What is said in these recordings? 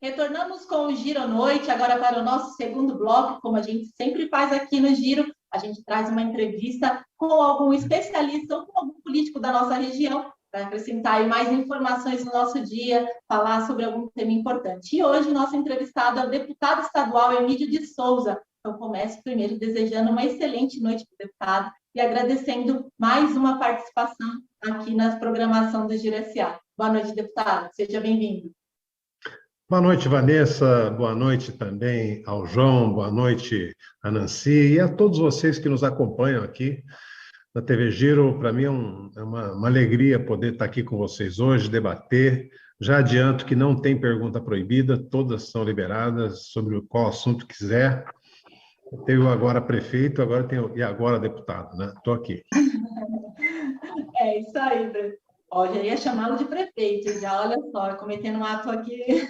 Retornamos com o Giro à Noite, agora para o nosso segundo bloco, como a gente sempre faz aqui no Giro, a gente traz uma entrevista com algum especialista ou com algum político da nossa região, para acrescentar aí mais informações no nosso dia, falar sobre algum tema importante. E hoje, nosso entrevistado é o deputado estadual Emílio de Souza. Então, começo primeiro desejando uma excelente noite para o deputado e agradecendo mais uma participação aqui na programação do Giro SA. Boa noite, deputado. Seja bem-vindo. Boa noite, Vanessa. Boa noite também ao João. Boa noite a Nancy e a todos vocês que nos acompanham aqui na TV Giro. Para mim é uma alegria poder estar aqui com vocês hoje, debater. Já adianto que não tem pergunta proibida, todas são liberadas sobre qual assunto quiser. Eu tenho agora prefeito, e agora deputado, né? Estou aqui. É isso aí, ó, já ia chamá-lo de prefeito, já, olha só, cometendo um ato aqui.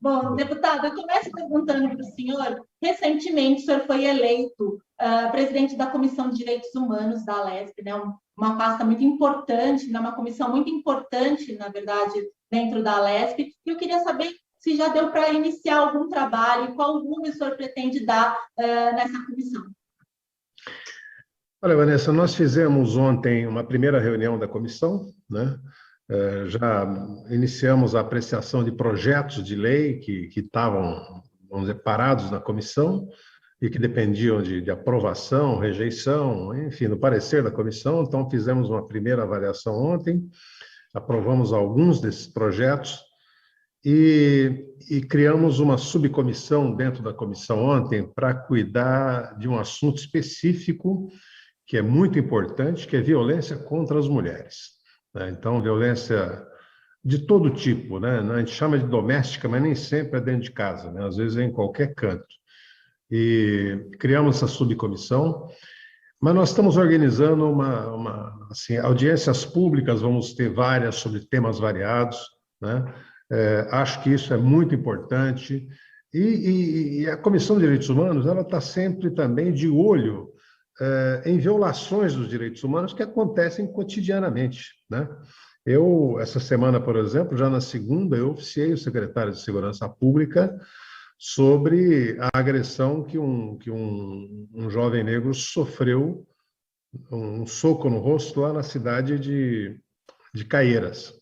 Bom, deputado, eu começo perguntando para o senhor, recentemente o senhor foi eleito presidente da Comissão de Direitos Humanos da Alesp, né, uma pasta muito importante, né, uma comissão muito importante, na verdade, dentro da Alesp, e eu queria saber se já deu para iniciar algum trabalho, e qual rumo o senhor pretende dar nessa comissão. Olha, Vanessa, nós fizemos ontem uma primeira reunião da comissão, né? Já iniciamos a apreciação de projetos de lei que estavam, vamos dizer, parados na comissão e que dependiam de aprovação, rejeição, enfim, do parecer da comissão. Então, fizemos uma primeira avaliação ontem, aprovamos alguns desses projetos e criamos uma subcomissão dentro da comissão ontem para cuidar de um assunto específico que é muito importante, que é violência contra as mulheres. Então, violência de todo tipo, né? A gente chama de doméstica, mas nem sempre é dentro de casa, né? Às vezes é em qualquer canto. E criamos essa subcomissão, mas nós estamos organizando assim, audiências públicas, vamos ter várias sobre temas variados, né? Acho que isso é muito importante. E a Comissão de Direitos Humanos, ela está sempre também de olho em violações dos direitos humanos que acontecem cotidianamente, né? Essa semana, por exemplo, já na segunda, eu oficiei o secretário de Segurança Pública sobre a agressão que um jovem negro sofreu, um soco no rosto lá na cidade de Caieiras.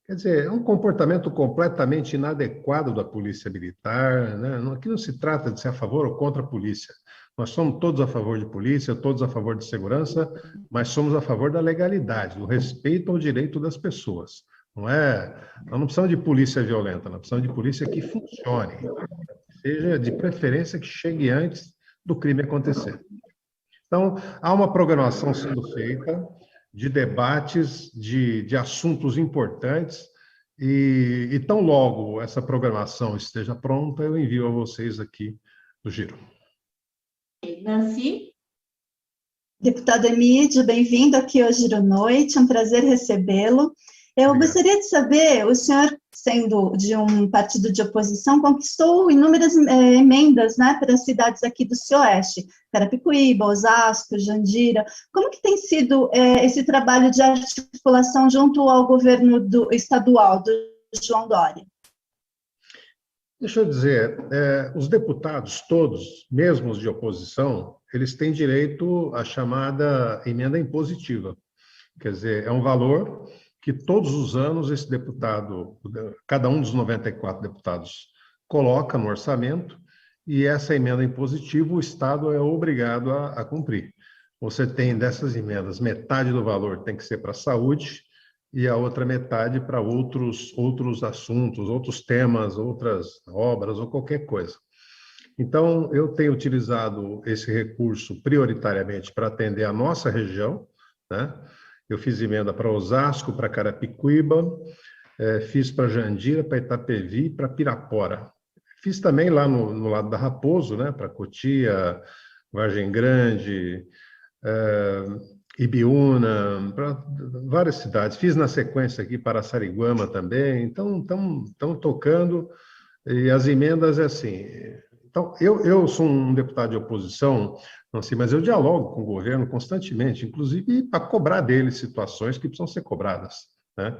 Quer dizer, é um comportamento completamente inadequado da polícia militar, né? Aqui não se trata de ser a favor ou contra a polícia. Nós somos todos a favor de polícia, todos a favor de segurança, mas somos a favor da legalidade, do respeito ao direito das pessoas. Nós não precisamos de polícia violenta, nós precisamos de polícia que funcione, seja de preferência que chegue antes do crime acontecer. Então, há uma programação sendo feita de debates, de assuntos importantes, e tão logo essa programação esteja pronta, eu envio a vocês aqui do Giro. Nancy? Deputado Emílio, bem-vindo aqui ao Giro Noite, é um prazer recebê-lo. Eu gostaria de saber, o senhor, sendo de um partido de oposição, conquistou inúmeras emendas, né, para as cidades aqui do Cioeste, Carapicuíba, Osasco, Jandira. Como que tem sido esse trabalho de articulação junto ao governo estadual, do João Dória? Deixa eu dizer, os deputados todos, mesmo os de oposição, eles têm direito à chamada emenda impositiva. Quer dizer, é um valor que todos os anos esse deputado, cada um dos 94 deputados, coloca no orçamento, e essa emenda impositiva o Estado é obrigado a cumprir. Você tem dessas emendas, metade do valor tem que ser para a saúde, e a outra metade para outros assuntos, outros temas, outras obras ou qualquer coisa. Então, eu tenho utilizado esse recurso prioritariamente para atender a nossa região, né? Eu fiz emenda para Osasco, para Carapicuíba, fiz para Jandira, para Itapevi, para Pirapora. Fiz também lá no lado da Raposo, né? Para Cotia, Vargem Grande, Ibiúna, para várias cidades. Fiz na sequência aqui para Araçariguama também. Então, estão tocando, e as emendas é assim. Então, eu sou um deputado de oposição, não sei, mas eu dialogo com o governo constantemente, inclusive para cobrar dele situações que precisam ser cobradas, né?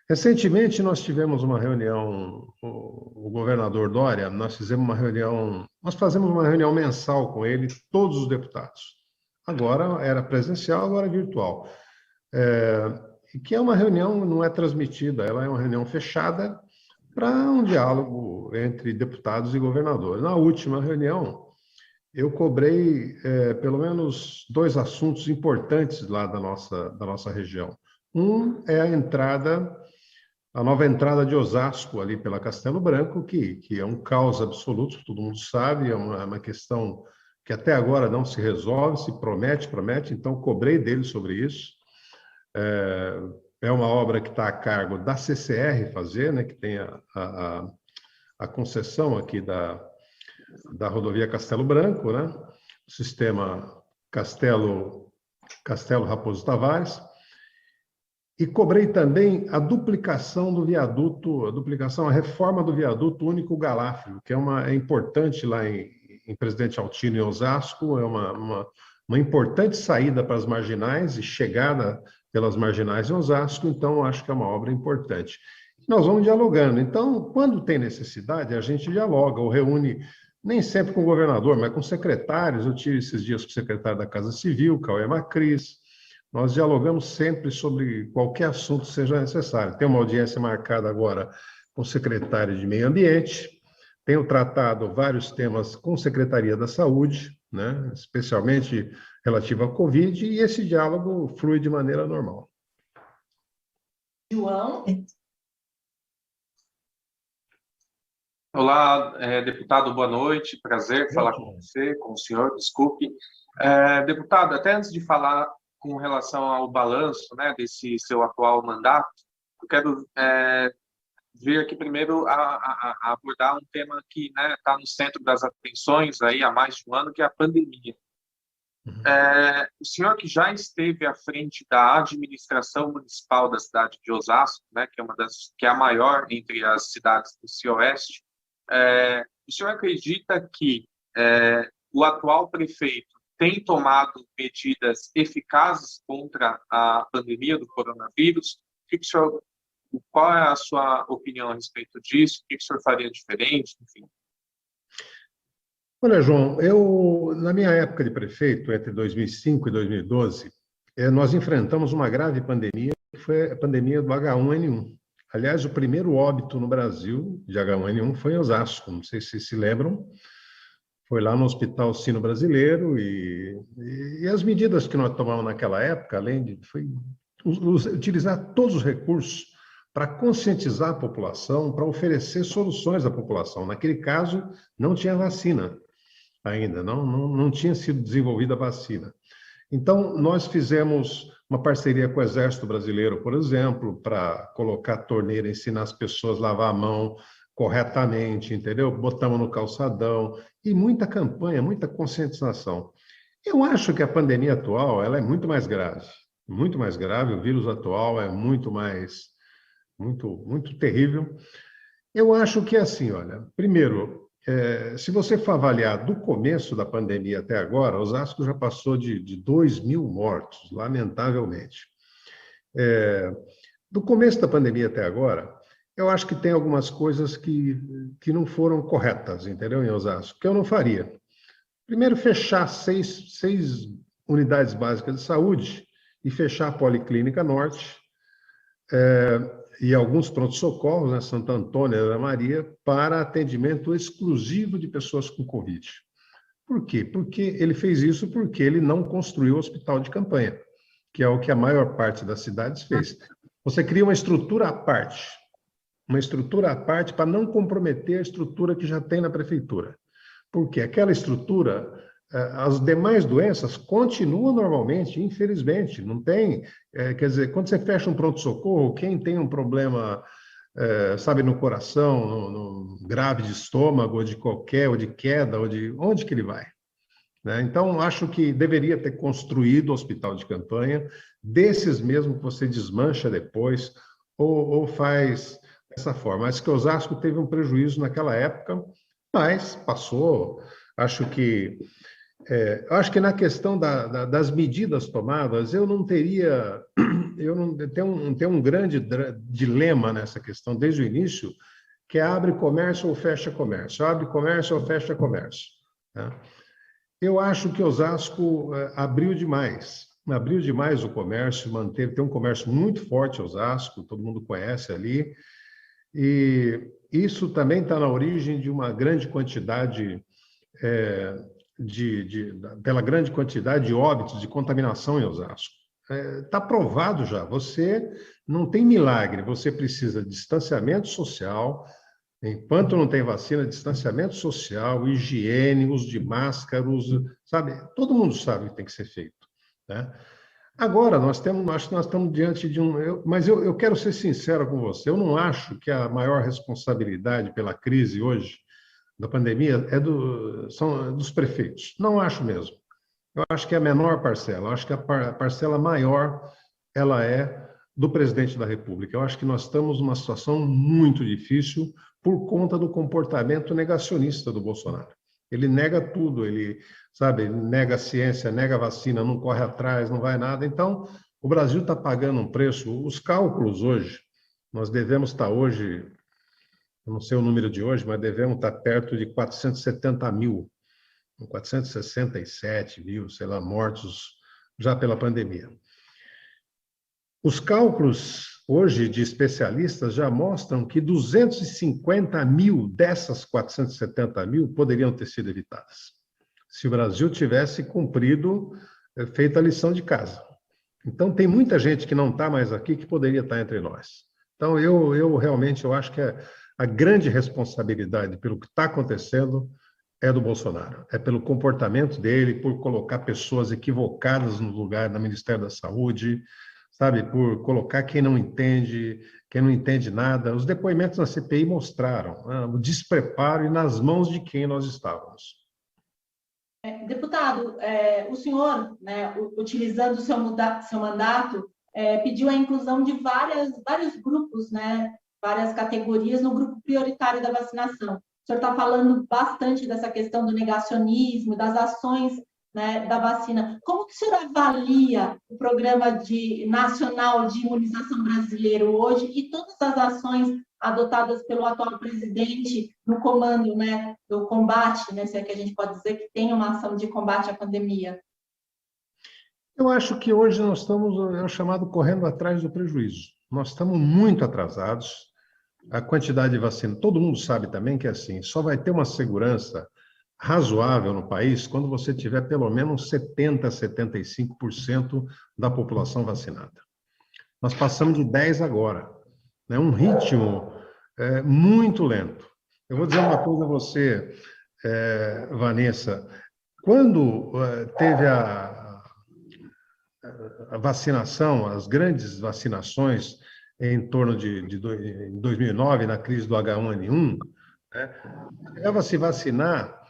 Recentemente, nós tivemos uma reunião, o governador Dória, nós fazemos uma reunião mensal com ele, todos os deputados. Agora era presencial, agora é virtual. E que é uma reunião, não é transmitida, ela é uma reunião fechada para um diálogo entre deputados e governadores. Na última reunião, eu cobrei pelo menos 2 assuntos importantes lá da nossa região. Um é a nova entrada de Osasco ali pela Castelo Branco, que é um caos absoluto, todo mundo sabe, é uma questão que até agora não se resolve, se promete, então cobrei dele sobre isso. É uma obra que está a cargo da CCR fazer, né, que tem a concessão aqui da rodovia Castelo Branco, né, o sistema Castelo Raposo Tavares. E cobrei também a duplicação do viaduto, a reforma do viaduto Único Galáfrio, que é importante lá em Presidente Altino, em Osasco, é uma importante saída para as marginais e chegada pelas marginais em Osasco, então acho que é uma obra importante. Nós vamos dialogando. Então, quando tem necessidade, a gente dialoga ou reúne, nem sempre com o governador, mas com secretários. Eu tive esses dias com o secretário da Casa Civil, Cauê Macris. Nós dialogamos sempre sobre qualquer assunto seja necessário. Tem uma audiência marcada agora com o secretário de Meio Ambiente. Tenho tratado vários temas com a Secretaria da Saúde, né, especialmente relativo à Covid, e esse diálogo flui de maneira normal. João? Olá, deputado, boa noite. Prazer falar com você, com o senhor, desculpe. Deputado, até antes de falar com relação ao balanço, né, desse seu atual mandato, eu quero vir aqui primeiro a abordar um tema que está no centro das atenções aí há mais de um ano, que é a pandemia. O senhor que já esteve à frente da administração municipal da cidade de Osasco, né, que é a maior entre as cidades do Cioeste, o senhor acredita que o atual prefeito tem tomado medidas eficazes contra a pandemia do coronavírus? Qual é a sua opinião a respeito disso? O que o senhor faria diferente? Enfim. Olha, João, na minha época de prefeito, entre 2005 e 2012, nós enfrentamos uma grave pandemia, que foi a pandemia do H1N1. Aliás, o primeiro óbito no Brasil de H1N1 foi em Osasco, não sei se se lembram. Foi lá no Hospital Sino-Brasileiro e as medidas que nós tomamos naquela época, foi utilizar todos os recursos para conscientizar a população, para oferecer soluções à população. Naquele caso, não tinha vacina ainda, não tinha sido desenvolvida a vacina. Então, nós fizemos uma parceria com o Exército Brasileiro, por exemplo, para colocar torneira, ensinar as pessoas a lavar a mão corretamente, entendeu? Botamos no calçadão, e muita campanha, muita conscientização. Eu acho que a pandemia atual ela é muito mais grave, o vírus atual é muito terrível. Eu acho que é assim, olha, primeiro, se você for avaliar do começo da pandemia até agora, Osasco já passou de 2.000 mortos, lamentavelmente. Do começo da pandemia até agora, eu acho que tem algumas coisas que não foram corretas, entendeu, em Osasco, que eu não faria. Primeiro, fechar seis unidades básicas de saúde e fechar a Policlínica Norte e alguns pronto-socorros, né, Santo Antônio e Ana Maria, para atendimento exclusivo de pessoas com Covid. Por quê? Porque ele fez isso porque ele não construiu o hospital de campanha, que é o que a maior parte das cidades fez. Você cria uma estrutura à parte para não comprometer a estrutura que já tem na prefeitura. Porque aquela estrutura, as demais doenças continuam normalmente, infelizmente. Não tem, quer dizer, quando você fecha um pronto-socorro, quem tem um problema, sabe, no coração, no grave de estômago, ou de queda, ou de onde que ele vai? Né? Então, acho que deveria ter construído o hospital de campanha, desses mesmo que você desmancha depois, ou faz dessa forma. Acho que Osasco teve um prejuízo naquela época, mas passou. Acho que na questão das medidas tomadas, eu não teria tem um grande dilema nessa questão desde o início, que é abre comércio ou fecha comércio, abre comércio ou fecha comércio. Tá? Eu acho que Osasco abriu demais o comércio, tem um comércio muito forte em Osasco, todo mundo conhece ali, e isso também está na origem de uma grande quantidade pela grande quantidade de óbitos, de contaminação em Osasco. Está provado já, você não tem milagre, você precisa de distanciamento social, enquanto não tem vacina, distanciamento social, higiene, uso de máscaras, sabe? Todo mundo sabe o que tem que ser feito, né? Agora, acho que nós estamos diante de mas eu quero ser sincero com você, eu não acho que a maior responsabilidade pela crise hoje, da pandemia, são dos prefeitos. Não acho mesmo. Eu acho que é a menor parcela. Eu acho que a parcela maior ela é do presidente da República. Eu acho que nós estamos numa situação muito difícil por conta do comportamento negacionista do Bolsonaro. Ele nega tudo, ele nega a ciência, nega a vacina, não corre atrás, não vai nada. Então, o Brasil está pagando um preço. Os cálculos hoje, nós devemos estar hoje, eu não sei o número de hoje, mas devemos estar perto de 470 mil, 467 mil, sei lá, mortos já pela pandemia. Os cálculos hoje de especialistas já mostram que 250 mil dessas 470 mil poderiam ter sido evitadas, se o Brasil tivesse feito a lição de casa. Então, tem muita gente que não está mais aqui que poderia estar entre nós. Então, eu realmente acho que a grande responsabilidade pelo que está acontecendo é do Bolsonaro, é pelo comportamento dele, por colocar pessoas equivocadas no lugar do Ministério da Saúde, por colocar quem não entende nada. Os depoimentos na CPI mostraram o despreparo e nas mãos de quem nós estávamos. Deputado, o senhor, né, utilizando o seu mandato, pediu a inclusão de vários grupos, né, várias categorias no grupo prioritário da vacinação. O senhor está falando bastante dessa questão do negacionismo, das ações, né, da vacina. Como que o senhor avalia o programa nacional de imunização brasileiro hoje e todas as ações adotadas pelo atual presidente no comando, né, do combate, né, se é que a gente pode dizer que tem uma ação de combate à pandemia? Eu acho que hoje nós estamos, o chamado, correndo atrás do prejuízo. Nós estamos muito atrasados. A quantidade de vacina, todo mundo sabe também que é assim, só vai ter uma segurança razoável no país quando você tiver pelo menos 70%, 75% da população vacinada. Nós passamos de 10% agora, né? Um ritmo muito lento. Eu vou dizer uma coisa a você, Vanessa, quando teve a vacinação, as grandes vacinações em torno de 2009, na crise do H1N1, né, chegava a se vacinar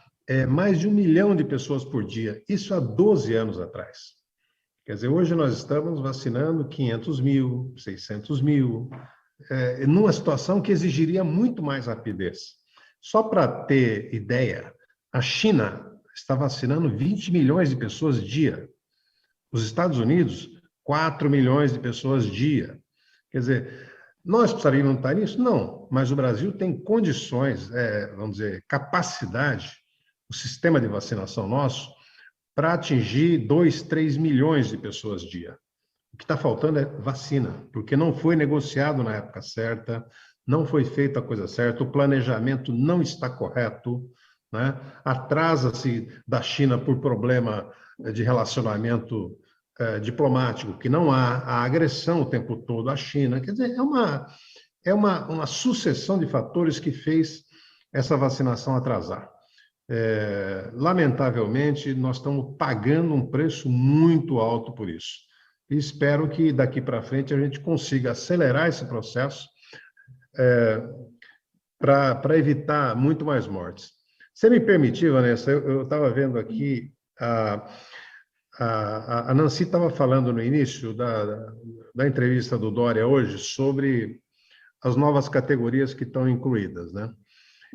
mais de 1 milhão de pessoas por dia, isso há 12 anos atrás. Quer dizer, hoje nós estamos vacinando 500 mil, 600 mil, numa situação que exigiria muito mais rapidez. Só para ter ideia, a China está vacinando 20 milhões de pessoas dia. Os Estados Unidos, 4 milhões de pessoas dia. Quer dizer, nós precisaríamos estar nisso? Não, mas o Brasil tem condições, vamos dizer, capacidade, o sistema de vacinação nosso, para atingir 2, 3 milhões de pessoas dia. O que está faltando é vacina, porque não foi negociado na época certa, não foi feita a coisa certa, o planejamento não está correto, né? Atrasa-se da China por problema de relacionamento diplomático, que não há, a agressão o tempo todo à China. Quer dizer, é uma sucessão de fatores que fez essa vacinação atrasar. Lamentavelmente, nós estamos pagando um preço muito alto por isso. E espero que daqui para frente a gente consiga acelerar esse processo para evitar muito mais mortes. Se me permitir, Vanessa, eu estava vendo aqui, a Nancy estava falando no início da entrevista do Dória hoje sobre as novas categorias que estão incluídas, né?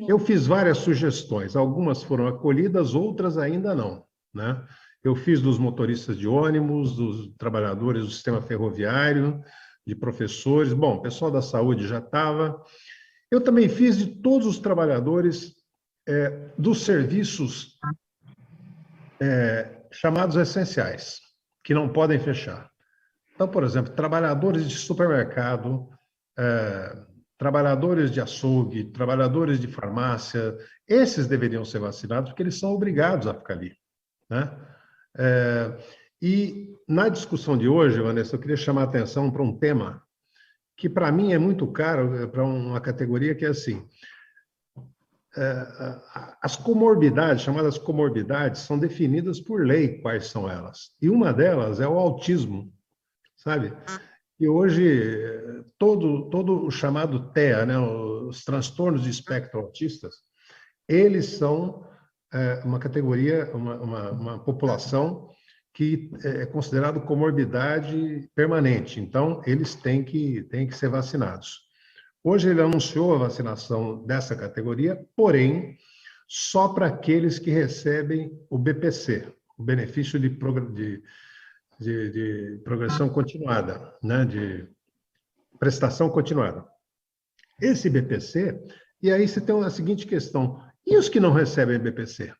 Eu fiz várias sugestões, algumas foram acolhidas, outras ainda não, né? Eu fiz dos motoristas de ônibus, dos trabalhadores do sistema ferroviário, de professores. Bom, o pessoal da saúde já estava. Eu também fiz de todos os trabalhadores dos serviços chamados essenciais, que não podem fechar. Então, por exemplo, trabalhadores de supermercado, trabalhadores de açougue, trabalhadores de farmácia, esses deveriam ser vacinados, porque eles são obrigados a ficar ali, né? E na discussão de hoje, Vanessa, eu queria chamar a atenção para um tema que, para mim, é muito caro, para uma categoria que é assim: as comorbidades, chamadas comorbidades, são definidas por lei, quais são elas. E uma delas é o autismo, sabe? E hoje, todo o chamado TEA, né, os transtornos de espectro autistas, eles são uma categoria, uma população que é considerado comorbidade permanente. Então, eles têm que ser vacinados. Hoje ele anunciou a vacinação dessa categoria, porém, só para aqueles que recebem o BPC, o benefício de progressão continuada, né, de prestação continuada. Esse BPC, e aí você tem a seguinte questão: e os que não recebem BPC?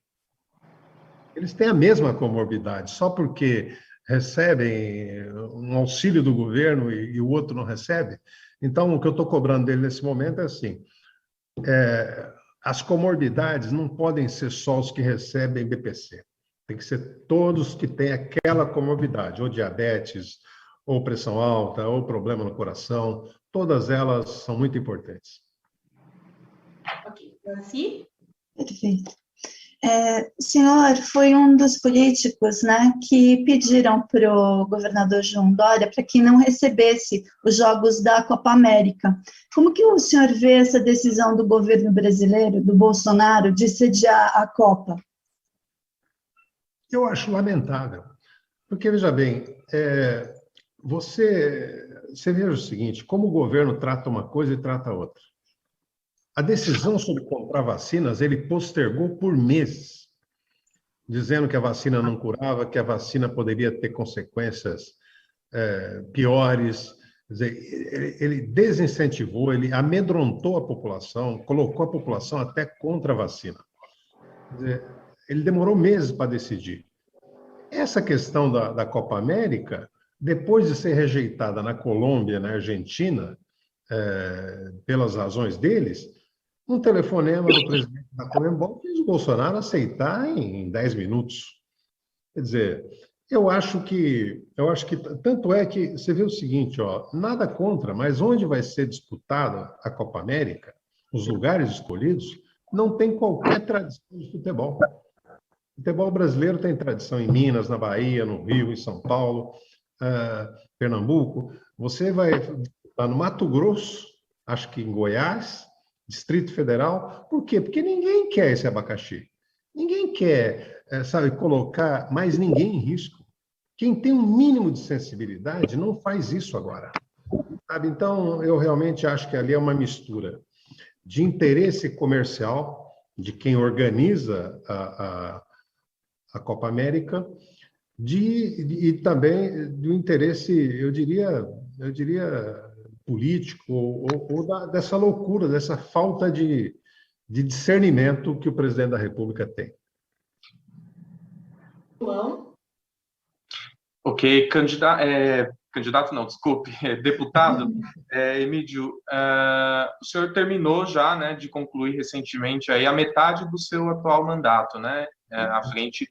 Eles têm a mesma comorbidade, só porque recebem um auxílio do governo e o outro não recebe? Então, o que eu estou cobrando dele nesse momento é assim: as comorbidades não podem ser só os que recebem BPC. Tem que ser todos que têm aquela comorbidade, ou diabetes, ou pressão alta, ou problema no coração. Todas elas são muito importantes. Ok. Nancy? Perfeito. O senhor foi um dos políticos, né, que pediram para o governador João Dória para que não recebesse os Jogos da Copa América. Como que o senhor vê essa decisão do governo brasileiro, do Bolsonaro, de sediar a Copa? Eu acho lamentável, porque, veja bem, você veja o seguinte: como o governo trata uma coisa e trata outra. A decisão sobre comprar vacinas, ele postergou por meses, dizendo que a vacina não curava, que a vacina poderia ter consequências piores. Quer dizer, ele desincentivou, ele amedrontou a população, colocou a população até contra a vacina. Quer dizer, ele demorou meses para decidir. Essa questão da Copa América, depois de ser rejeitada na Colômbia, na Argentina, pelas razões deles, um telefonema do presidente da Conmebol fez o Bolsonaro aceitar em 10 minutos. Quer dizer, eu acho que tanto é que você vê o seguinte, nada contra, mas onde vai ser disputada a Copa América, os lugares escolhidos, não tem qualquer tradição de futebol. O futebol brasileiro tem tradição em Minas, na Bahia, no Rio, em São Paulo, Pernambuco. Você vai lá no Mato Grosso, acho que em Goiás, Distrito Federal. Por quê? Porque ninguém quer esse abacaxi. Ninguém quer, colocar mais ninguém em risco. Quem tem um mínimo de sensibilidade não faz isso agora. Sabe? Então, eu realmente acho que ali é uma mistura de interesse comercial de quem organiza a Copa América, e também do interesse, eu diria político, ou dessa loucura, dessa falta de discernimento que o presidente da República tem. João? Ok, candidato não, desculpe, deputado, Emídio, o senhor terminou já, né, de concluir recentemente aí a metade do seu atual mandato, né, à frente,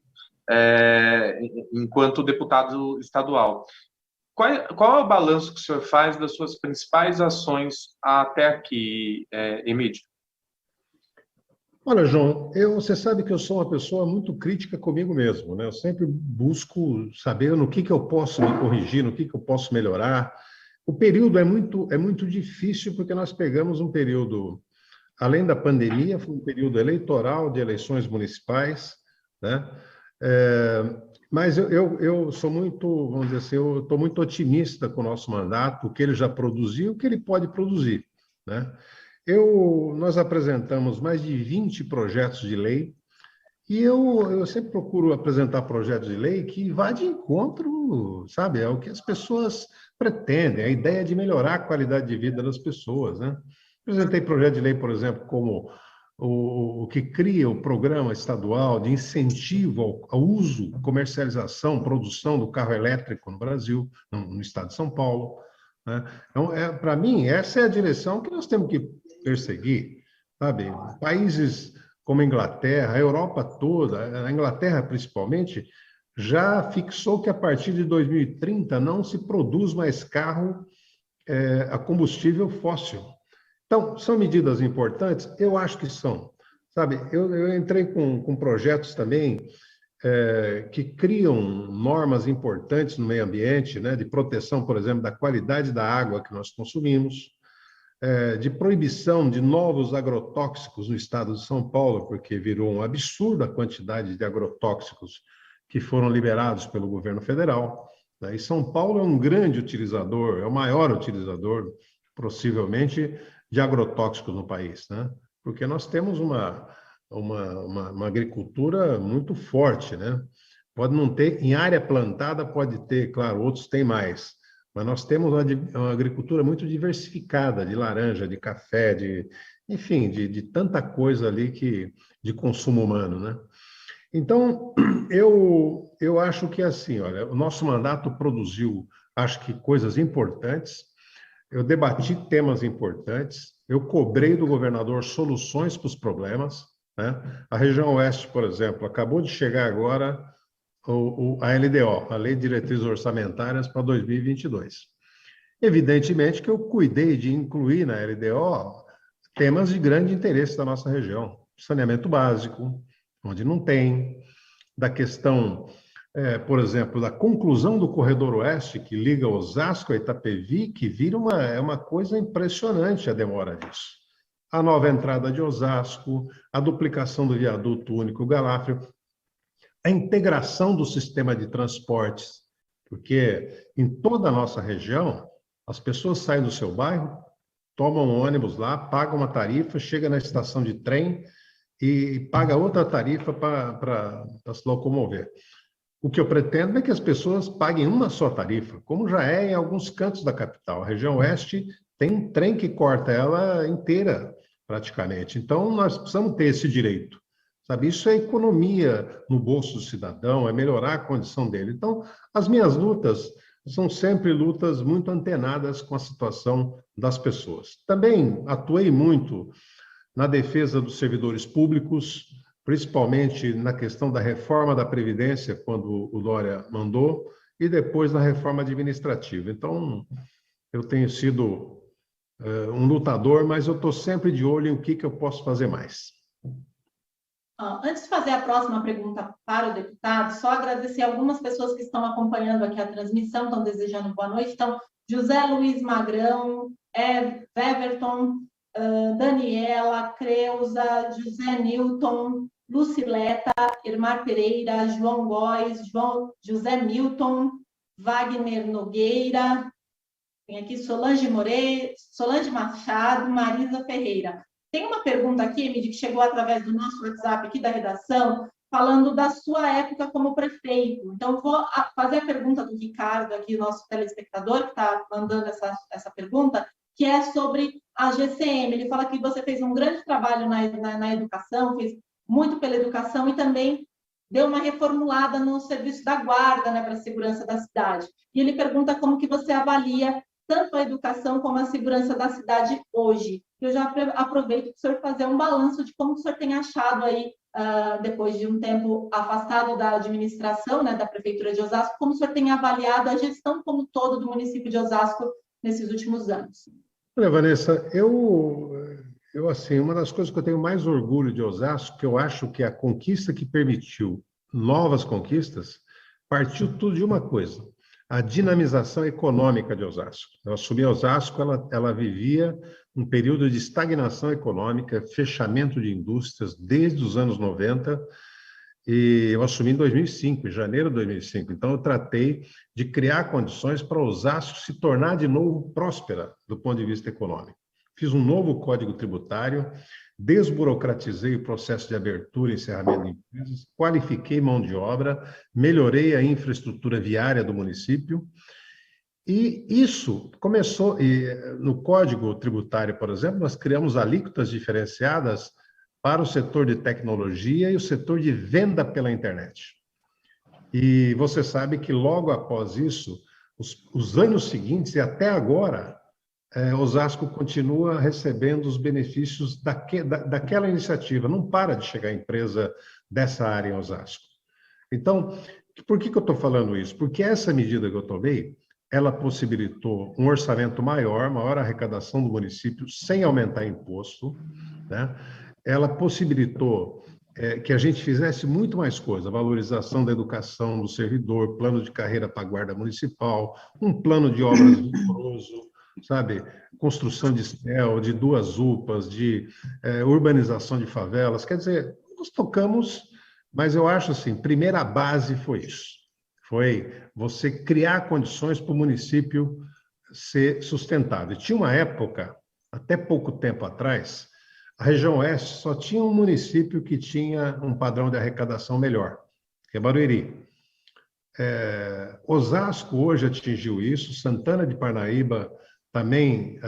enquanto deputado estadual. Qual é o balanço que o senhor faz das suas principais ações até aqui, Emídio? Olha, João, você sabe que eu sou uma pessoa muito crítica comigo mesmo, né? Eu sempre busco saber no que eu posso me corrigir, no que eu posso melhorar. O período é muito difícil, porque nós pegamos um período, além da pandemia, foi um período eleitoral, de eleições municipais, né? Mas eu sou muito, vamos dizer assim, eu estou muito otimista com o nosso mandato, o que ele já produziu, o que ele pode produzir, né? Nós apresentamos mais de 20 projetos de lei E eu sempre procuro apresentar projetos de lei que vá de encontro, sabe, ao que as pessoas pretendem, a ideia de melhorar a qualidade de vida das pessoas, né? Apresentei projeto de lei, por exemplo, como o que cria o programa estadual de incentivo ao uso, comercialização, produção do carro elétrico no Brasil, no estado de São Paulo, né? Então, para mim, essa é a direção que nós temos que perseguir, sabe? Países como a Inglaterra, a Europa toda, a Inglaterra principalmente, já fixou que a partir de 2030 não se produz mais carro a combustível fóssil. Então, são medidas importantes? Eu acho que são. Sabe, eu entrei com projetos também que criam normas importantes no meio ambiente, né, de proteção, por exemplo, da qualidade da água que nós consumimos, de proibição de novos agrotóxicos no estado de São Paulo, porque virou um absurdo a quantidade de agrotóxicos que foram liberados pelo governo federal, né? E São Paulo é um grande utilizador, é o maior utilizador, possivelmente, de agrotóxicos no país, né? Porque nós temos uma agricultura muito forte, né? Pode não ter, em área plantada pode ter, claro, outros têm mais, mas nós temos uma agricultura muito diversificada, de laranja, de café, enfim, de tanta coisa ali de consumo humano, né? Então, eu acho que assim, olha, o nosso mandato produziu, acho que coisas importantes, eu debati temas importantes, eu cobrei do governador soluções para os problemas, né? A região oeste, por exemplo, acabou de chegar agora a LDO, a Lei de Diretrizes Orçamentárias para 2022. Evidentemente que eu cuidei de incluir na LDO temas de grande interesse da nossa região, saneamento básico, onde não tem, da questão, por exemplo, da conclusão do Corredor Oeste, que liga Osasco a Itapevi, que vira uma coisa impressionante a demora disso. A nova entrada de Osasco, a duplicação do viaduto único Galafrio, a integração do sistema de transportes, porque em toda a nossa região, as pessoas saem do seu bairro, tomam um ônibus lá, pagam uma tarifa, chega na estação de trem e paga outra tarifa para se locomover. O que eu pretendo é que as pessoas paguem uma só tarifa, como já é em alguns cantos da capital. A região oeste tem um trem que corta ela inteira, praticamente. Então, nós precisamos ter esse direito. Sabe? Isso é economia no bolso do cidadão, é melhorar a condição dele. Então, as minhas lutas são sempre lutas muito antenadas com a situação das pessoas. Também atuei muito na defesa dos servidores públicos, principalmente na questão da reforma da Previdência, quando o Dória mandou, e depois na reforma administrativa. Então, eu tenho sido um lutador, mas eu estou sempre de olho em o que eu posso fazer mais. Antes de fazer a próxima pergunta para o deputado, só agradecer algumas pessoas que estão acompanhando aqui a transmissão, estão desejando boa noite. Então, José Luiz Magrão, Everton, Daniela, Creuza, José Newton, Lucileta, Irmar Pereira, João Góes, José Milton, Wagner Nogueira, tem aqui Solange Machado, Marisa Ferreira. Tem uma pergunta aqui, Emílio, que chegou através do nosso WhatsApp aqui da redação, falando da sua época como prefeito. Então, vou fazer a pergunta do Ricardo, aqui, nosso telespectador, que está mandando essa pergunta, que é sobre a GCM. Ele fala que você fez um grande trabalho na educação, fez muito pela educação e também deu uma reformulada no serviço da guarda, né, para a segurança da cidade. E ele pergunta como que você avalia tanto a educação como a segurança da cidade hoje. Eu já aproveito para o senhor fazer um balanço de como o senhor tem achado aí, depois de um tempo afastado da administração, né, da Prefeitura de Osasco, como o senhor tem avaliado a gestão como todo do município de Osasco nesses últimos anos. Olha, Vanessa, eu assim, uma das coisas que eu tenho mais orgulho de Osasco, que eu acho que a conquista que permitiu novas conquistas, partiu tudo de uma coisa: a dinamização econômica de Osasco. Eu assumi Osasco, ela vivia um período de estagnação econômica, fechamento de indústrias desde os anos 90, e eu assumi em 2005, em janeiro de 2005. Então, eu tratei de criar condições para Osasco se tornar de novo próspera do ponto de vista econômico. fiz um novo código tributário, desburocratizei o processo de abertura e encerramento de empresas, qualifiquei mão de obra, melhorei a infraestrutura viária do município. E isso começou, no Código Tributário, por exemplo, nós criamos alíquotas diferenciadas para o setor de tecnologia e o setor de venda pela internet. E você sabe que logo após isso, os anos seguintes e até agora, Osasco continua recebendo os benefícios daquela iniciativa. Não para de chegar empresa dessa área em Osasco. Então, por que eu estou falando isso? Porque essa medida que eu tomei, ela possibilitou um orçamento maior arrecadação do município, sem aumentar imposto, né? Ela possibilitou que a gente fizesse muito mais coisa, valorização da educação do servidor, plano de carreira para a guarda municipal, um plano de obras vigoroso, sabe? Construção de STEL, de 2 UPAs, de urbanização de favelas. Quer dizer, nós tocamos, mas eu acho assim, primeira base foi isso. Foi você criar condições para o município ser sustentável. Tinha uma época, até pouco tempo atrás, a região oeste só tinha um município que tinha um padrão de arrecadação melhor, que é Barueri. Osasco hoje atingiu isso, Santana de Parnaíba também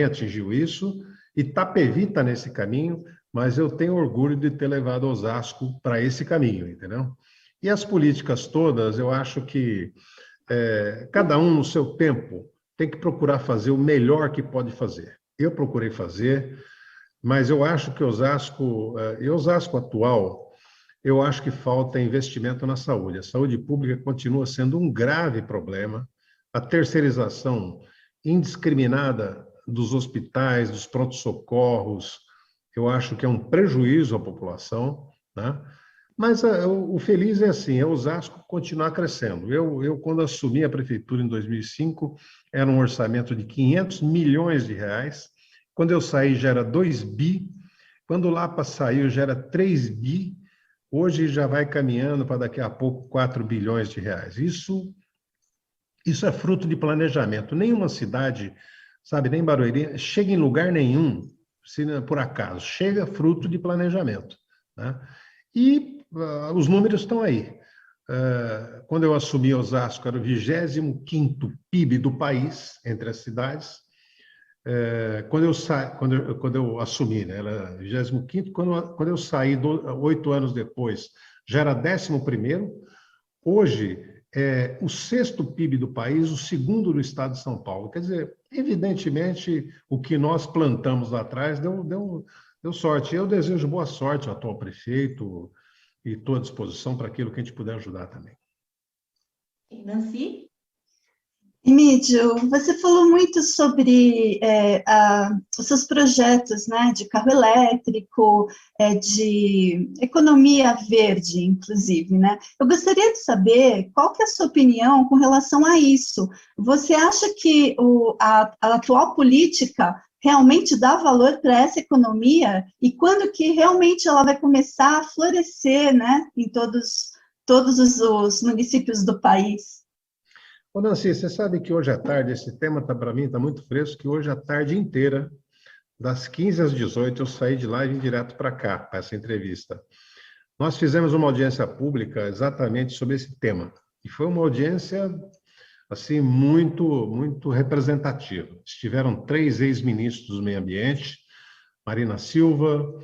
atingiu isso, Itapevi está nesse caminho, mas eu tenho orgulho de ter levado Osasco para esse caminho, entendeu? E as políticas todas, eu acho que cada um no seu tempo tem que procurar fazer o melhor que pode fazer. Eu procurei fazer, mas eu acho que Osasco atual, eu acho que falta investimento na saúde. A saúde pública continua sendo um grave problema. A terceirização indiscriminada dos hospitais, dos pronto-socorros, eu acho que é um prejuízo à população, né? Mas o feliz é assim, Osasco continuar crescendo. Eu, quando assumi a prefeitura em 2005, era um orçamento de 500 milhões de reais. Quando eu saí já era 2 bi. Quando o Lapa saiu já era 3 bi. Hoje já vai caminhando para daqui a pouco 4 bilhões de reais. Isso é fruto de planejamento. Nenhuma cidade, sabe, nem Barueri, chega em lugar nenhum, se por acaso. Chega fruto de planejamento, né? E os números estão aí. Quando eu assumi Osasco, era o 25º PIB do país, entre as cidades. Quando eu assumi, né, era 25º. Quando eu saí, 8 anos depois, já era 11º. Hoje, o 6º PIB do país, o 2º do estado de São Paulo. Quer dizer, evidentemente, o que nós plantamos lá atrás deu sorte. Eu desejo boa sorte ao atual prefeito e estou à disposição para aquilo que a gente puder ajudar também. Nancy? Emídio, você falou muito sobre os seus projetos, né, de carro elétrico, de economia verde, inclusive, né? Eu gostaria de saber qual que é a sua opinião com relação a isso. Você acha que a atual política realmente dá valor para essa economia e quando que realmente ela vai começar a florescer, né, em todos os municípios do país? Ô, Nancy, você sabe que hoje à tarde, esse tema para mim está muito fresco, que hoje à tarde inteira, das 15 às 18, eu saí de lá e vim direto para cá, para essa entrevista. Nós fizemos uma audiência pública exatamente sobre esse tema, e foi uma audiência assim, muito representativa. Estiveram 3 ex-ministros do meio ambiente, Marina Silva,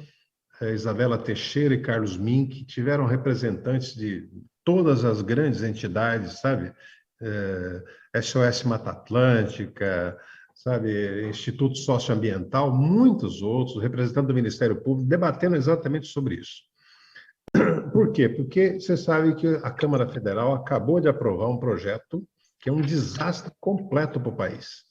Isabela Teixeira e Carlos Mink, tiveram representantes de todas as grandes entidades, sabe? SOS Mata Atlântica, sabe, Instituto Socioambiental, muitos outros, representantes do Ministério Público, debatendo exatamente sobre isso. Por quê? Porque você sabe que a Câmara Federal acabou de aprovar um projeto que é um desastre completo para o país,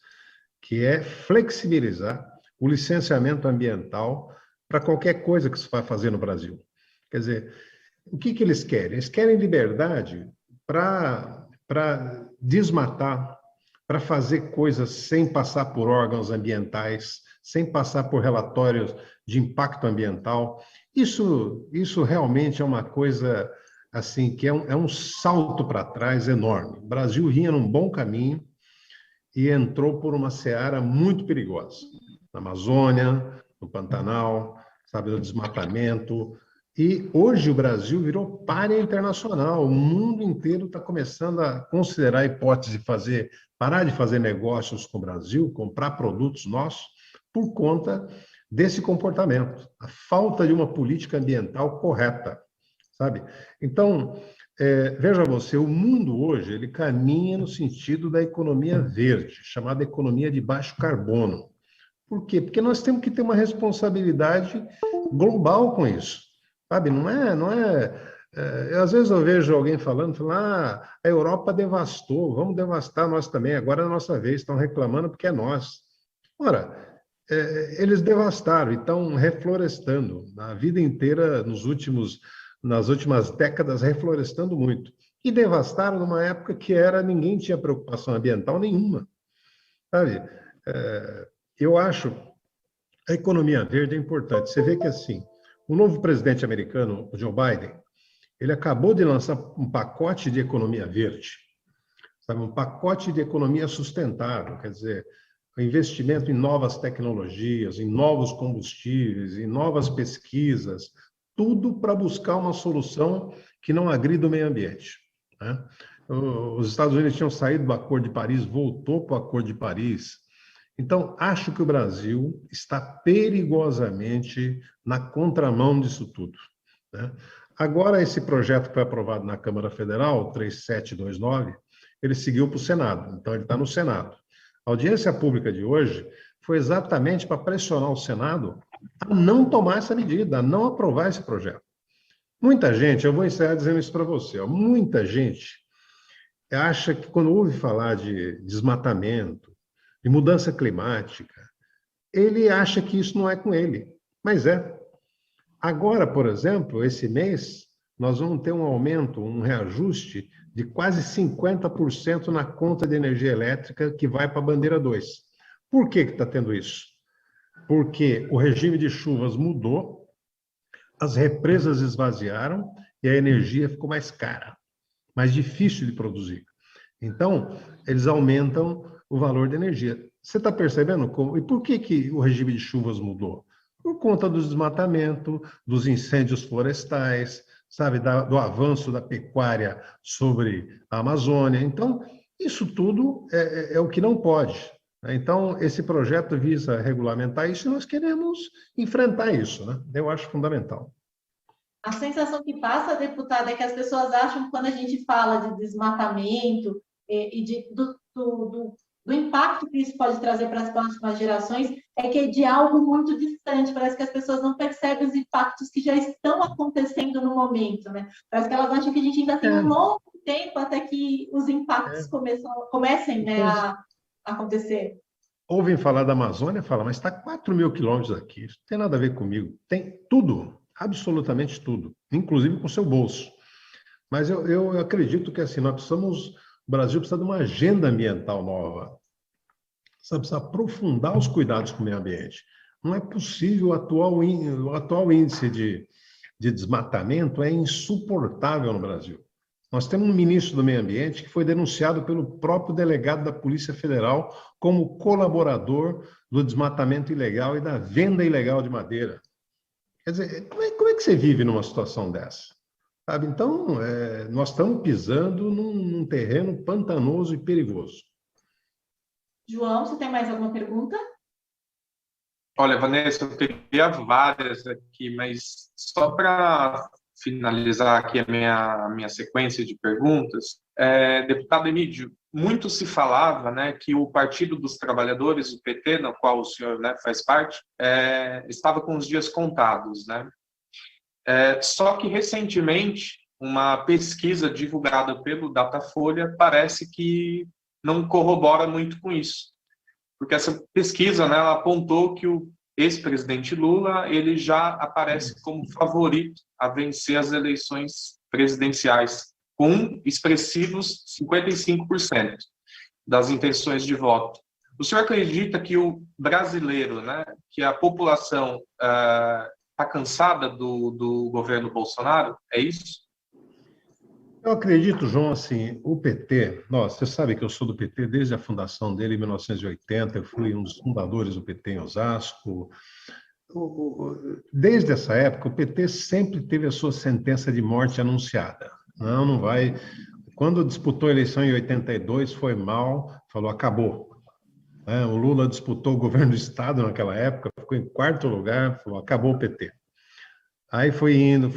que é flexibilizar o licenciamento ambiental para qualquer coisa que se vai fazer no Brasil. Quer dizer, o que eles querem? Eles querem liberdade para desmatar, para fazer coisas sem passar por órgãos ambientais, sem passar por relatórios de impacto ambiental. Isso realmente é uma coisa assim que é um salto para trás enorme. O Brasil vinha num bom caminho e entrou por uma seara muito perigosa. na Amazônia, no Pantanal, sabe, no desmatamento. E hoje o Brasil virou pária internacional. O mundo inteiro está começando a considerar a hipótese de parar de fazer negócios com o Brasil, comprar produtos nossos, por conta desse comportamento, a falta de uma política ambiental correta, sabe? Então, veja você, o mundo hoje ele caminha no sentido da economia verde, chamada economia de baixo carbono. Por quê? Porque nós temos que ter uma responsabilidade global com isso, sabe? Às vezes eu vejo alguém falando, a Europa devastou, vamos devastar nós também, agora é a nossa vez, estão reclamando porque é nós. Ora, eles devastaram e estão reflorestando a vida inteira, nas últimas décadas, reflorestando muito. E devastaram numa época que ninguém tinha preocupação ambiental nenhuma, sabe? Eu acho a economia verde é importante. Você vê que, assim, o novo presidente americano, o Joe Biden, ele acabou de lançar um pacote de economia verde, sabe? Um pacote de economia sustentável, quer dizer, investimento em novas tecnologias, em novos combustíveis, em novas pesquisas, tudo para buscar uma solução que não agrida o meio ambiente, né? Os Estados Unidos tinham saído do Acordo de Paris, voltou para o Acordo de Paris. Então, acho que o Brasil está perigosamente na contramão disso tudo, né? Agora, esse projeto que foi aprovado na Câmara Federal, 3729, ele seguiu para o Senado, então ele está no Senado. A audiência pública de hoje foi exatamente para pressionar o Senado a não tomar essa medida, a não aprovar esse projeto. Muita gente, eu vou encerrar dizendo isso para você, muita gente acha que quando ouve falar de desmatamento, de mudança climática, ele acha que isso não é com ele, mas é. Agora, por exemplo, esse mês, nós vamos ter um aumento, um reajuste de quase 50% na conta de energia elétrica que vai para a bandeira 2. Por que está tendo isso? Porque o regime de chuvas mudou, as represas esvaziaram e a energia ficou mais cara, mais difícil de produzir. Então, eles aumentam o valor da energia. Você está percebendo como? E por que o regime de chuvas mudou? Por conta do desmatamento, dos incêndios florestais, sabe, do avanço da pecuária sobre a Amazônia. Então, isso tudo é o que não pode, né? Então, esse projeto visa regulamentar isso e nós queremos enfrentar isso, né? Eu acho fundamental. A sensação que passa, deputada, é que as pessoas acham que quando a gente fala de desmatamento e do impacto que isso pode trazer para as próximas gerações, é que é de algo muito distante. Parece que as pessoas não percebem os impactos que já estão acontecendo no momento, né? Parece que elas acham que a gente ainda tem um longo tempo até que os impactos comecem, né, a acontecer. Ouvem falar da Amazônia, fala, mas está 4.000 quilômetros aqui, isso não tem nada a ver comigo. Tem tudo, absolutamente tudo, inclusive com o seu bolso. Mas eu acredito que assim, o Brasil precisa de uma agenda ambiental nova. Precisa aprofundar os cuidados com o meio ambiente. Não é possível, o atual índice de desmatamento é insuportável no Brasil. Nós temos um ministro do meio ambiente que foi denunciado pelo próprio delegado da Polícia Federal como colaborador do desmatamento ilegal e da venda ilegal de madeira. Quer dizer, como é que você vive numa situação dessa? Sabe? Então, nós estamos pisando num terreno pantanoso e perigoso. João, você tem mais alguma pergunta? Olha, Vanessa, eu teria várias aqui, mas só para finalizar aqui a minha sequência de perguntas, deputado Emídio, muito se falava, né, que o Partido dos Trabalhadores, o PT, no qual o senhor, né, faz parte, estava com os dias contados, né? Só que, recentemente, uma pesquisa divulgada pelo Datafolha parece que não corrobora muito com isso. Porque essa pesquisa, né, ela apontou que o ex-presidente Lula ele já aparece como favorito a vencer as eleições presidenciais, com expressivos 55% das intenções de voto. O senhor acredita que o brasileiro, né, que a população está cansada do governo Bolsonaro? É isso? Eu acredito, João, assim, o PT, você sabe que eu sou do PT desde a fundação dele em 1980, eu fui um dos fundadores do PT em Osasco. Desde essa época, o PT sempre teve a sua sentença de morte anunciada. Não vai. Quando disputou a eleição em 82, foi mal, falou, acabou. O Lula disputou o governo do Estado naquela época, ficou em quarto lugar, falou, acabou o PT. Aí foi indo.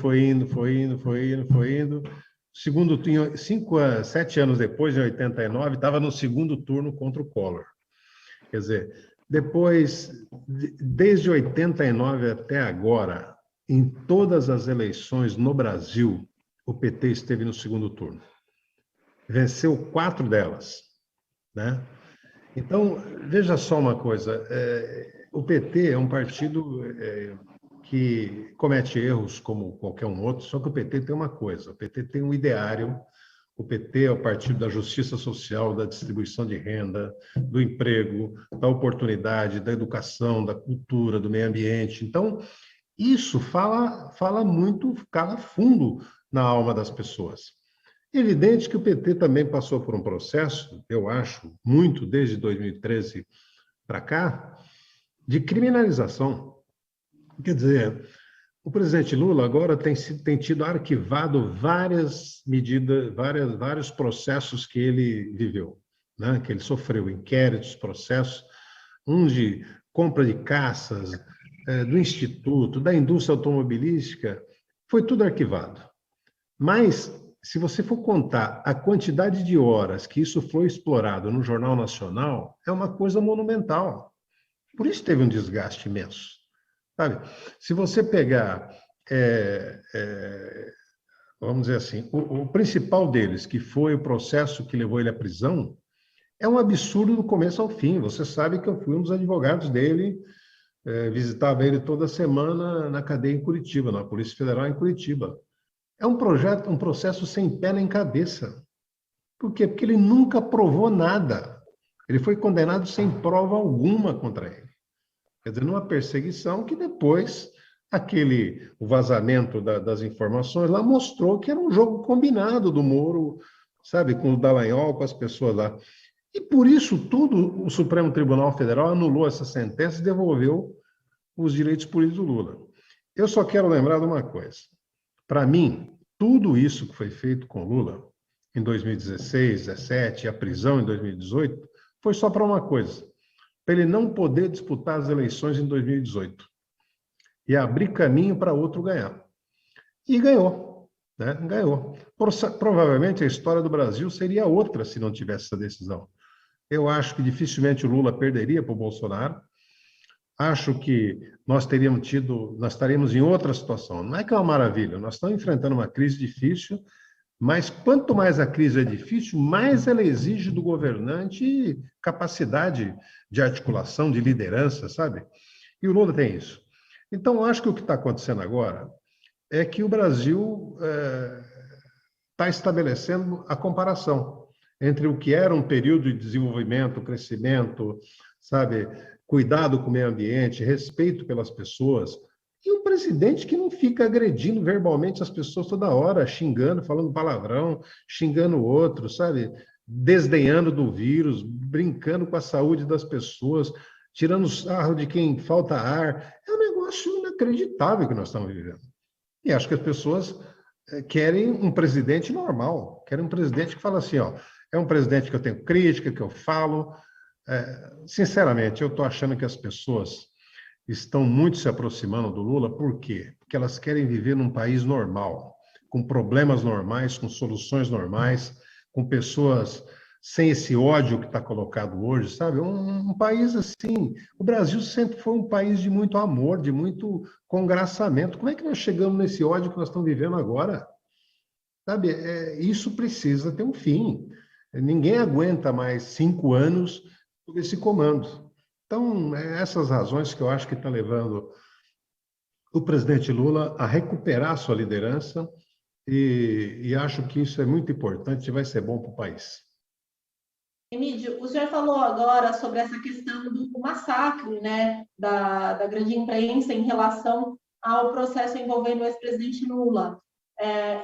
Segundo, 7 anos depois, em 89, estava no segundo turno contra o Collor. Quer dizer, depois, desde 89 até agora, em todas as eleições no Brasil, o PT esteve no segundo turno. Venceu 4 delas, né? Então, veja só uma coisa, o PT é um partido que comete erros como qualquer um outro, só que o PT tem uma coisa, o PT tem um ideário, o PT é o partido da justiça social, da distribuição de renda, do emprego, da oportunidade, da educação, da cultura, do meio ambiente. Então, isso fala muito, cala fundo na alma das pessoas. Evidente que o PT também passou por um processo, eu acho, muito desde 2013 para cá, de criminalização. Quer dizer, o presidente Lula agora tem tido arquivado várias medidas, vários processos que ele viveu, né? Que ele sofreu, inquéritos, processos, uns de compra de caças, do Instituto, da indústria automobilística, foi tudo arquivado. Mas, se você for contar a quantidade de horas que isso foi explorado no Jornal Nacional, é uma coisa monumental. Por isso teve um desgaste imenso. Sabe? Se você pegar, vamos dizer assim, o principal deles, que foi o processo que levou ele à prisão, é um absurdo do começo ao fim. Você sabe que eu fui um dos advogados dele, visitava ele toda semana na cadeia em Curitiba, na Polícia Federal em Curitiba. É um processo sem pé nem cabeça. Por quê? Porque ele nunca provou nada. Ele foi condenado sem prova alguma contra ele. Quer dizer, numa perseguição que depois, o vazamento das informações lá mostrou que era um jogo combinado do Moro, sabe, com o Dallagnol, com as pessoas lá. E por isso tudo, o Supremo Tribunal Federal anulou essa sentença e devolveu os direitos políticos do Lula. Eu só quero lembrar de uma coisa. Para mim, tudo isso que foi feito com Lula em 2016, 2017, a prisão em 2018, foi só para uma coisa, para ele não poder disputar as eleições em 2018 e abrir caminho para outro ganhar. E ganhou, né? Ganhou. Provavelmente a história do Brasil seria outra se não tivesse essa decisão. Eu acho que dificilmente o Lula perderia para o Bolsonaro. Acho que nós estaríamos em outra situação. Não é que é uma maravilha, nós estamos enfrentando uma crise difícil, mas quanto mais a crise é difícil, mais ela exige do governante capacidade de articulação, de liderança, sabe? E o Lula tem isso. Então, acho que o que está acontecendo agora é que o Brasil está estabelecendo a comparação entre o que era um período de desenvolvimento, crescimento, sabe, cuidado com o meio ambiente, respeito pelas pessoas, e um presidente que não fica agredindo verbalmente as pessoas toda hora, xingando, falando palavrão, xingando o outro, sabe, desdenhando do vírus, brincando com a saúde das pessoas, tirando sarro de quem falta ar. É um negócio inacreditável que nós estamos vivendo. E acho que as pessoas querem um presidente normal, querem um presidente que fala assim, ó, é um presidente que eu tenho crítica, que eu falo. Sinceramente, eu estou achando que as pessoas estão muito se aproximando do Lula. Por quê? Porque elas querem viver num país normal, com problemas normais, com soluções normais, com pessoas sem esse ódio que está colocado hoje, sabe? Um país assim... O Brasil sempre foi um país de muito amor, de muito congraçamento. Como é que nós chegamos nesse ódio que nós estamos vivendo agora? Sabe? Isso precisa ter um fim. Ninguém aguenta mais 5 anos sobre esse comando. Então, essas razões que eu acho que estão levando o presidente Lula a recuperar a sua liderança e acho que isso é muito importante e vai ser bom para o país. Emílio, o senhor falou agora sobre essa questão do massacre, né, da grande imprensa em relação ao processo envolvendo o ex-presidente Lula.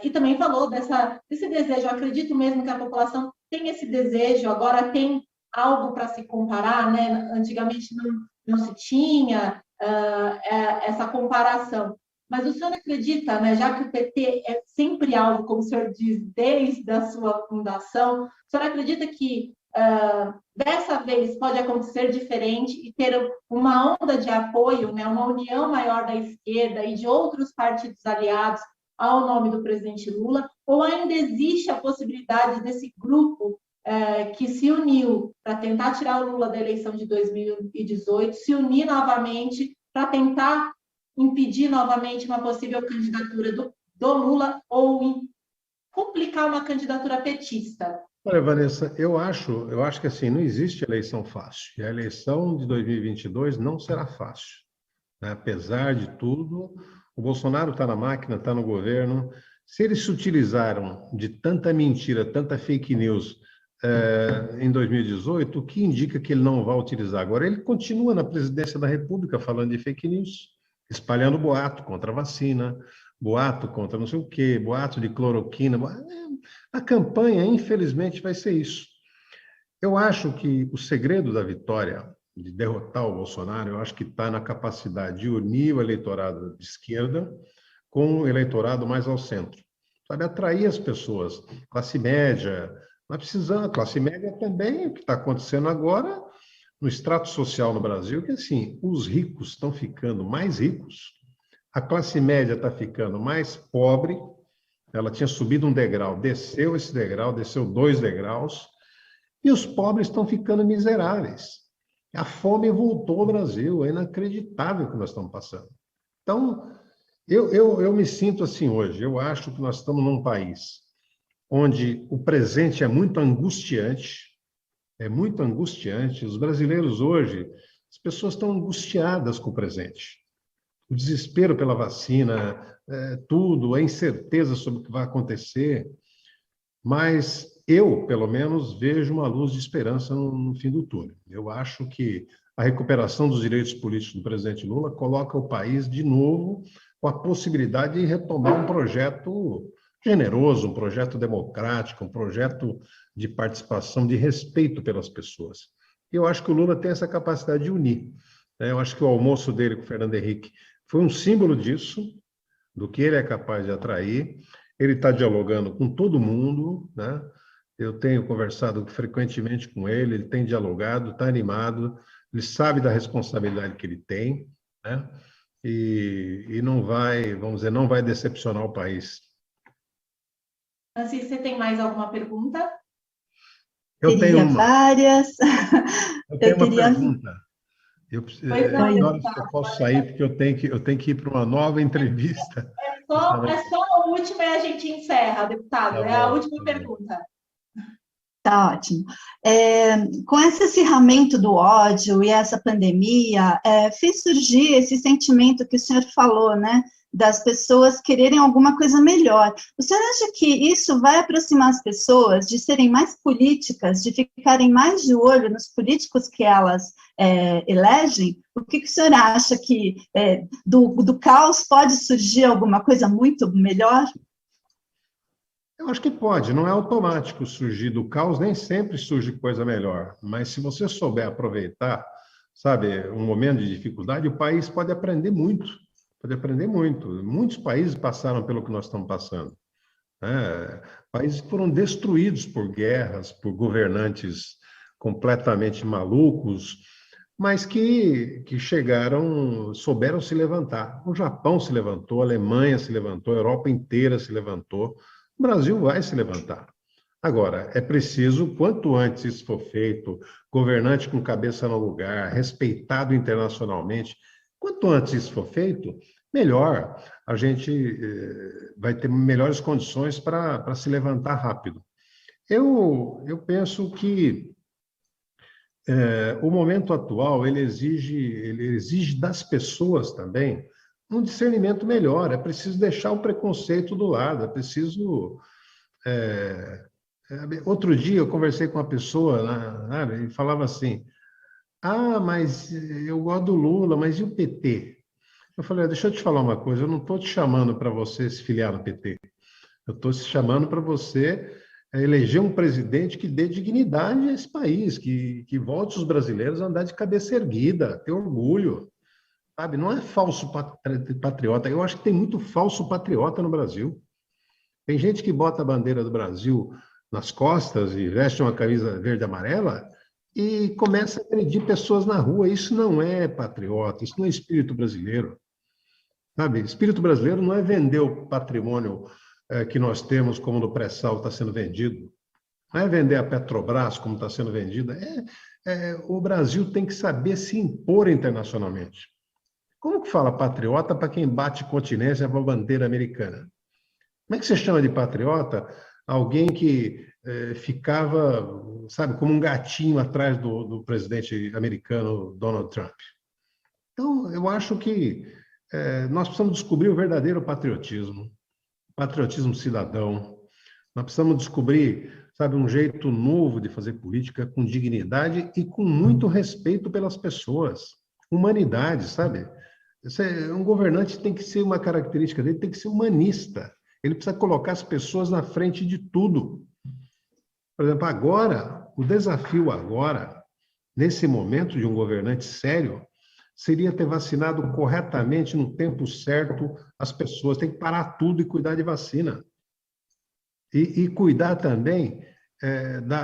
E também falou desse desejo. Eu acredito mesmo que a população tem esse desejo, agora tem algo para se comparar, né? Antigamente não se tinha essa comparação. Mas o senhor acredita, né, já que o PT é sempre algo, como o senhor diz, desde a sua fundação, o senhor acredita que dessa vez pode acontecer diferente e ter uma onda de apoio, né, uma união maior da esquerda e de outros partidos aliados ao nome do presidente Lula? Ou ainda existe a possibilidade desse grupo que se uniu para tentar tirar o Lula da eleição de 2018, se unir novamente para tentar impedir novamente uma possível candidatura do Lula ou complicar uma candidatura petista? Olha, Vanessa, eu acho que assim, não existe eleição fácil. E a eleição de 2022 não será fácil, né? Apesar de tudo, o Bolsonaro está na máquina, está no governo. Se eles se utilizaram de tanta mentira, tanta fake news em 2018, o que indica que ele não vai utilizar agora? Ele continua na presidência da República falando de fake news, espalhando boato contra a vacina, boato contra não sei o quê, boato de cloroquina. A campanha, infelizmente, vai ser isso. Eu acho que o segredo da vitória, de derrotar o Bolsonaro, eu acho que está na capacidade de unir o eleitorado de esquerda com o eleitorado mais ao centro. Sabe, atrair as pessoas, classe média. Nós precisamos, a classe média também, o que está acontecendo agora no extrato social no Brasil, que assim, os ricos estão ficando mais ricos, a classe média está ficando mais pobre, ela tinha subido um degrau, desceu esse degrau, desceu 2 degraus, e os pobres estão ficando miseráveis. A fome voltou ao Brasil, é inacreditável o que nós estamos passando. Então, eu me sinto assim hoje, eu acho que nós estamos num país onde o presente é muito angustiante, os brasileiros hoje, as pessoas estão angustiadas com o presente. O desespero pela vacina, tudo, a incerteza sobre o que vai acontecer, mas eu, pelo menos, vejo uma luz de esperança no fim do túnel. Eu acho que a recuperação dos direitos políticos do presidente Lula coloca o país de novo com a possibilidade de retomar um projeto generoso, um projeto democrático, um projeto de participação, de respeito pelas pessoas. Eu acho que o Lula tem essa capacidade de unir. Eu acho que o almoço dele com o Fernando Henrique foi um símbolo disso, do que ele é capaz de atrair. Ele está dialogando com todo mundo, né? Eu tenho conversado frequentemente com ele, ele tem dialogado, está animado, ele sabe da responsabilidade que ele tem, né? E não vai, vamos dizer, não vai decepcionar o país. Nancy, você tem mais alguma pergunta? Eu tenho uma. Várias. Eu tenho uma pergunta. Eu posso sair porque eu tenho que ir para uma nova entrevista. É só a última e a gente encerra, deputado. Tá é a bom, última tá pergunta. Tá ótimo. Com esse acirramento do ódio e essa pandemia, fez surgir esse sentimento que o senhor falou, né? Das pessoas quererem alguma coisa melhor. O senhor acha que isso vai aproximar as pessoas de serem mais políticas, de ficarem mais de olho nos políticos que elas elegem? O que o senhor acha que do caos pode surgir alguma coisa muito melhor? Eu acho que pode, não é automático surgir do caos, nem sempre surge coisa melhor, mas se você souber aproveitar, sabe, um momento de dificuldade, o país pode aprender muito. Muitos países passaram pelo que nós estamos passando. Países que foram destruídos por guerras, por governantes completamente malucos, mas que chegaram, souberam se levantar. O Japão se levantou, a Alemanha se levantou, a Europa inteira se levantou, o Brasil vai se levantar. Agora, é preciso, quanto antes isso for feito, governante com cabeça no lugar, respeitado internacionalmente, quanto antes isso for feito, melhor, a gente vai ter melhores condições para se levantar rápido. Eu penso que o momento atual ele exige das pessoas também um discernimento melhor. É preciso deixar o preconceito do lado, é preciso... Outro dia eu conversei com uma pessoa, e falava assim, mas eu gosto do Lula, mas e o PT? Eu falei, deixa eu te falar uma coisa, eu não estou te chamando para você se filiar no PT. Eu estou te chamando para você eleger um presidente que dê dignidade a esse país, que volte os brasileiros a andar de cabeça erguida, ter orgulho, sabe? Não é falso patriota. Eu acho que tem muito falso patriota no Brasil. Tem gente que bota a bandeira do Brasil nas costas e veste uma camisa verde e amarela e começa a agredir pessoas na rua. Isso não é patriota, isso não é espírito brasileiro. Sabe? Espírito brasileiro não é vender o patrimônio que nós temos, como no pré-sal está sendo vendido. Não é vender a Petrobras como está sendo vendida. O Brasil tem que saber se impor internacionalmente. Como que fala patriota para quem bate continência para a bandeira americana? Como é que você chama de patriota alguém que ficava, sabe, como um gatinho atrás do presidente americano Donald Trump? Então, eu acho que nós precisamos descobrir o verdadeiro patriotismo cidadão. Nós precisamos descobrir, sabe, um jeito novo de fazer política com dignidade e com muito respeito pelas pessoas. Humanidade, sabe? Um governante tem que ser uma característica dele, tem que ser humanista. Ele precisa colocar as pessoas na frente de tudo. Por exemplo, agora, o desafio agora, nesse momento de um governante sério, seria ter vacinado corretamente no tempo certo as pessoas. Tem que parar tudo e cuidar de vacina. E cuidar também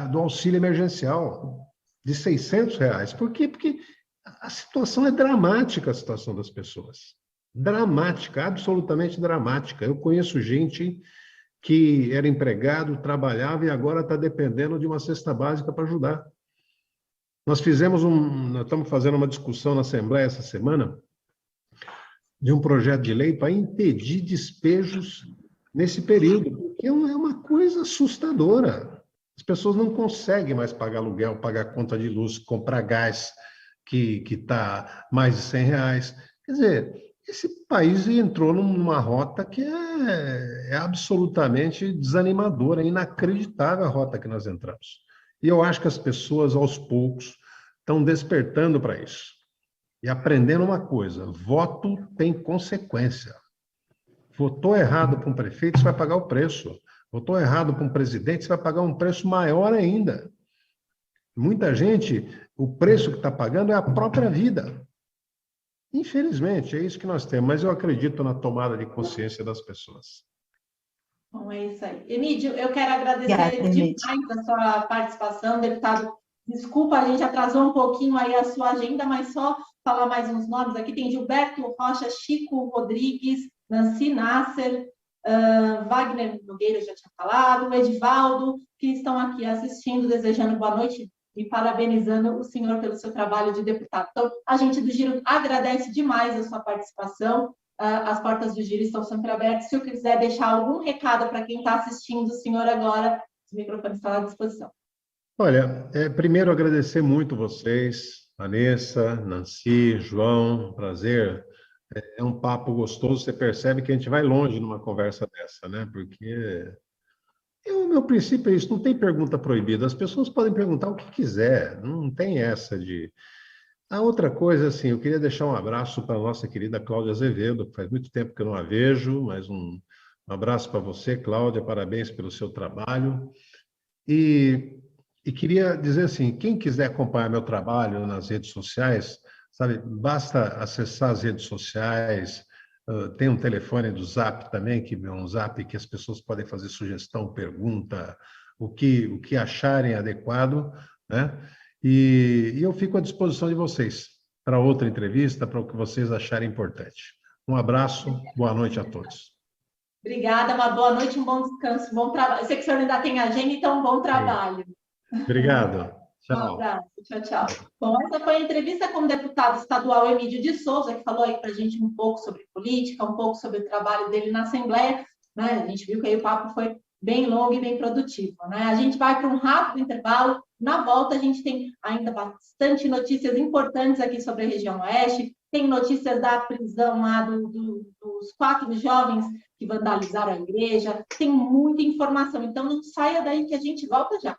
do auxílio emergencial de R$600. Por quê? Porque a situação é dramática, a situação das pessoas. Dramática, absolutamente dramática. Eu conheço gente que era empregado, trabalhava e agora está dependendo de uma cesta básica para ajudar. Nós estamos fazendo uma discussão na Assembleia essa semana de um projeto de lei para impedir despejos nesse período, porque é uma coisa assustadora. As pessoas não conseguem mais pagar aluguel, pagar conta de luz, comprar gás que está mais de R$100. Quer dizer, esse país entrou numa rota que é absolutamente desanimadora, é inacreditável a rota que nós entramos. E eu acho que as pessoas, aos poucos, estão despertando para isso. E aprendendo uma coisa: voto tem consequência. Votou errado para um prefeito, você vai pagar o preço. Votou errado para um presidente, você vai pagar um preço maior ainda. Muita gente, o preço que está pagando é a própria vida. Infelizmente, é isso que nós temos. Mas eu acredito na tomada de consciência das pessoas. Bom, é isso aí. Emílio, eu quero agradecer demais a sua participação, deputado. Desculpa, a gente atrasou um pouquinho aí a sua agenda, mas só falar mais uns nomes aqui. Tem Gilberto Rocha, Chico Rodrigues, Nancy Nasser, Wagner Nogueira, já tinha falado, Edivaldo, que estão aqui assistindo, desejando boa noite e parabenizando o senhor pelo seu trabalho de deputado. Então, a gente do Giro agradece demais a sua participação. As portas do Giro estão sempre abertas. Se eu quiser deixar algum recado para quem está assistindo o senhor agora, o microfone está à disposição. Olha, primeiro agradecer muito vocês, Vanessa, Nancy, João, prazer. É um papo gostoso, você percebe que a gente vai longe numa conversa dessa, né? Porque o meu princípio é isso, não tem pergunta proibida. As pessoas podem perguntar o que quiser, não tem essa de... A outra coisa, assim, eu queria deixar um abraço para a nossa querida Cláudia Azevedo, que faz muito tempo que eu não a vejo, mas um abraço para você, Cláudia, parabéns pelo seu trabalho. E queria dizer assim, quem quiser acompanhar meu trabalho nas redes sociais, sabe, basta acessar as redes sociais, tem um telefone do Zap também, que é um Zap que as pessoas podem fazer sugestão, pergunta, o que acharem adequado, né? E eu fico à disposição de vocês para outra entrevista, para o que vocês acharem importante. Um abraço, boa noite a todos. Obrigada, uma boa noite, um bom descanso, bom trabalho. Eu sei que o senhor ainda tem agenda, então bom trabalho. Obrigado. Tchau. Um abraço, tchau, tchau. Bom, essa foi a entrevista com o deputado estadual Emílio de Souza, que falou aí para a gente um pouco sobre política, um pouco sobre o trabalho dele na Assembleia, né? A gente viu que aí o papo foi bem longo e bem produtivo, né? A gente vai para um rápido intervalo. Na volta, a gente tem ainda bastante notícias importantes aqui sobre a região oeste. Tem notícias da prisão lá dos 4 jovens que vandalizaram a igreja. Tem muita informação. Então, não saia daí que a gente volta já.